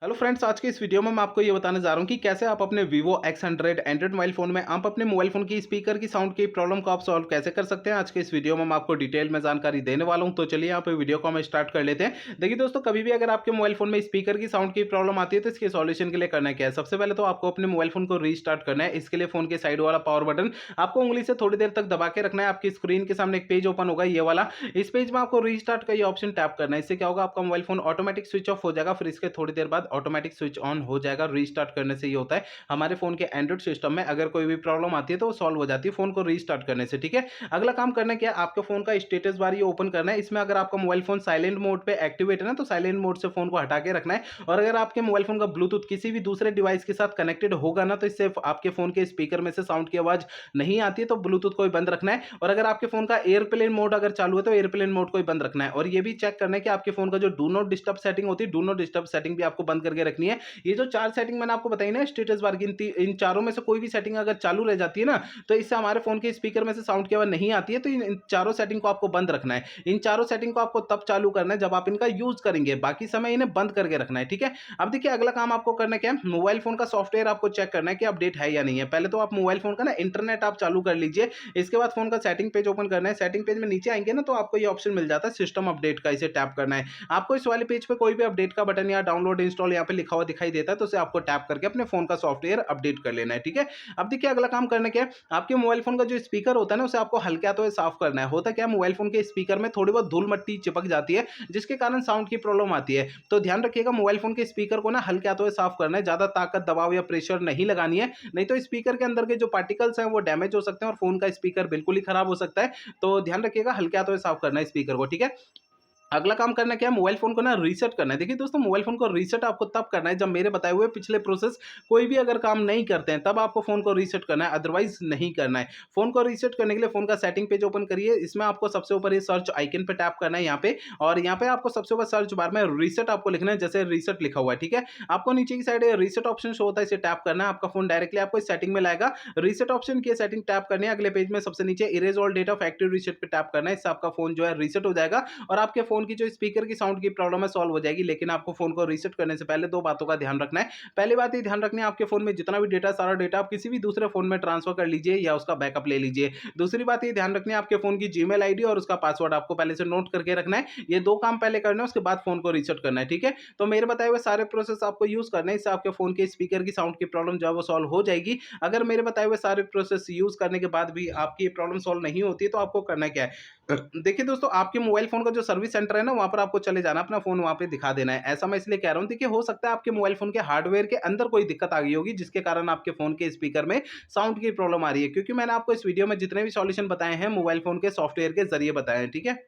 Hello friends, आज के इस वीडियो में मैं आपको ये बताने जा रहा हूँ कि कैसे आप अपने Vivo X100 Android mobile phone में आप अपने मोबाइल फ़ोन की स्पीकर की साउंड की प्रॉब्लम को आप सॉल्व कैसे कर सकते हैं। आज के इस वीडियो में मैं आपको डिटेल में जानकारी देने वाला हूँ। तो चलिए यहाँ पे वीडियो को हम स्टार्ट कर लेते हैं। देखिए दोस्तों, कभी भी अगर आपके मोबाइल फ़ोन में स्पीकर की साउंड की प्रॉब्लम आती है तो इसके सॉल्यूशन के लिए करना क्या है। सबसे पहले तो आपको अपने मोबाइल फ़ोन को रीस्टार्ट करना है। इसके लिए फ़ोन के साइड वाला पावर बटन आपको उंगली से थोड़ी देर तक दबा के रखना है। आपकी स्क्रीन के सामने एक पेज ओपन होगा, ये वाला। इस पेज में आपको रीस्टार्ट का ये ऑप्शन टैप करना है। इससे क्या होगा, आपका mobile phone automatic switch off हो जाएगा, फिर इसके थोड़ी देर बाद ऑटोमेटिक स्विच ऑन हो जाएगा। रीस्टार्ट करने से ये होता है, हमारे फ़ोन के एंड्रॉइड सिस्टम में अगर कोई भी प्रॉब्लम आती है तो वो सॉल्व हो जाती है फ़ोन को रीस्टार्ट करने से, ठीक है। अगला काम करना क्या है, आपके फ़ोन का स्टेटस बार ये ओपन करना है। इसमें अगर आपका मोबाइल फ़ोन साइलेंट मोड पे एक्टिवेट है ना, तो साइलेंट मोड से फ़ोन को हटा के रखना है। और अगर आपके मोबाइल फ़ोन का ब्लूटूथ किसी भी दूसरे डिवाइस के साथ कनेक्टेड होगा ना, तो इससे आपके फ़ोन के स्पीकर में से साउंड की आवाज़ नहीं आती है, तो ब्लूटूथ को भी बंद रखना है। और अगर आपके फ़ोन का एयरप्लेन मोड अगर चालू है तो एयरप्लेन मोड को भी बंद रखना है। और ये भी चेक करना है कि आपके फ़ोन का जो डू नॉट डिस्टर्ब सेटिंग होती है, डू नॉट डिस्टर्ब सेटिंग भी आपको बंद करके रखनी है। ये जो 4 सेटिंग मैंने आपको बताई ना स्टेटस बार की, इन चारों में से कोई भी सेटिंग अगर चालू रह जाती है ना, तो इससे हमारे फ़ोन के स्पीकर में से साउंड की आवाज़ नहीं आती है। तो इन चारों सेटिंग को आपको बंद रखना है। इन चारों सेटिंग को आपको तब चालू करना है जब आप इनका यूज़ करेंगे, बाकी समय इन्हें बंद करके रखना है, ठीक है। अब देखिए, अगला काम आपको करना क्या है, मोबाइल फ़ोन का सॉफ्टवेयर आपको चेक करना है कि अपडेट है या नहीं है। पहले तो आप मोबाइल फ़ोन का ना इंटरनेट आप चालू कर लीजिए। इसके बाद फ़ोन का सेटिंग पेज ओपन करना है। सेटिंग पेज में नीचे आएँगे ना, तो आपको ये ऑप्शन मिल जाता है सिस्टम अपडेट का, इसे टैप करना है। आपको इस वाले पेज पे कोई भी अपडेट का बटन या डाउनलोड इंस्टॉल यहाँ पे लिखा हुआ दिखाई देता है, तो उसे आपको टैप करके अपने फ़ोन का सॉफ्टवेयर अपडेट कर लेना है, ठीक है। अब देखिए, अगला काम करना क्या है, आपके मोबाइल फ़ोन का जो स्पीकर होता है ना, उसे आपको हल्के हाथों से साफ करना है। होता क्या है, मोबाइल फ़ोन के स्पीकर में थोड़ी बहुत धूल-मट्टी चिपक जाती है, जिसके कारण साउंड की प्रॉब्लम आती है। तो ध्यान रखिएगा, मोबाइल फ़ोन के स्पीकर को ना हल्के हाथों से साफ करना है, ज़्यादा ताकत, दबाव या प्रेशर नहीं लगानी है, नहीं तो स्पीकर के अंदर के जो पार्टिकल्स हैं वो डैमेज हो सकते हैं और फ़ोन का स्पीकर बिल्कुल ही खराब हो सकता है। तो ध्यान रखिएगा, हल्के हाथों से साफ करना है स्पीकर को, ठीक है। अगला काम करना क्या है, मोबाइल फ़ोन को ना रीसेट करना है। देखिए दोस्तों, मोबाइल फ़ोन को रीसेट आपको तब करना है जब मेरे बताए हुए पिछले प्रोसेस कोई भी अगर काम नहीं करते हैं, तब आपको फ़ोन को रीसेट करना है, अदरवाइज़ नहीं करना है। फ़ोन को रीसेट करने के लिए फ़ोन का सेटिंग पेज ओपन करिए। इसमें आपको सबसे ऊपर ये सर्च आइकन पे टैप करना है यहाँ पे, और यहाँ पे आपको सबसे ऊपर सर्च बार में रीसेट आपको लिखना है, जैसे रीसेट लिखा हुआ है, ठीक है। आपको नीचे की साइड रीसेट ऑप्शन शो होता है, इसे टैप करना है। आपका फ़ोन डायरेक्टली आपको इस सेटिंग में लाएगा। रीसेट ऑप्शन की सेटिंग टैप करनी है। अगले पेज में सबसे नीचे erase all data factory reset पे टैप करना है। इससे आपका फ़ोन जो है रीसेट हो जाएगा और आपके फ़ोन की जो स्पीकर की साउंड की प्रॉब्लम है सॉल्व हो जाएगी। लेकिन आपको फ़ोन को रीसेट करने से पहले 2 बातों का ध्यान रखना है। पहली बात ये ध्यान रखनी है, आपके फ़ोन में जितना भी डेटा, सारा डेटा आप किसी भी दूसरे फ़ोन में ट्रांसफ़र कर लीजिए या उसका बैकअप ले लीजिए। दूसरी बात ये ध्यान रखनी है, आपके फ़ोन की जीमेल आईडी और उसका पासवर्ड आपको पहले से नोट करके रखना है। ये 2 काम पहले करना है, उसके बाद फ़ोन को रीसेट करना है, ठीक है। तो मेरे बताए हुए सारे प्रोसेस आपको यूज़ करने हैं, इससे आपके फ़ोन के स्पीकर की साउंड की प्रॉब्लम जो है वो सॉल्व हो जाएगी। अगर मेरे बताए हुए सारे प्रोसेस यूज़ करने के बाद भी आपकी ये प्रॉब्लम सॉल्व नहीं होती है, तो आपको करना क्या है, देखिए दोस्तों, आपके मोबाइल फ़ोन का जो सर्विस सेंटर है ना, वहाँ पर आपको चले जाना, अपना फ़ोन वहाँ पे दिखा देना है। ऐसा मैं इसलिए कह रहा हूँ, देखिए हो सकता है आपके मोबाइल फ़ोन के हार्डवेयर के अंदर कोई दिक्कत आ गई होगी, जिसके कारण आपके फ़ोन के स्पीकर में साउंड की प्रॉब्लम आ रही है। क्योंकि मैंने आपको इस वीडियो में जितने भी सॉल्यूशन बताए हैं, मोबाइल फ़ोन के सॉफ्टवेयर के ज़रिए बताए हैं, ठीक है।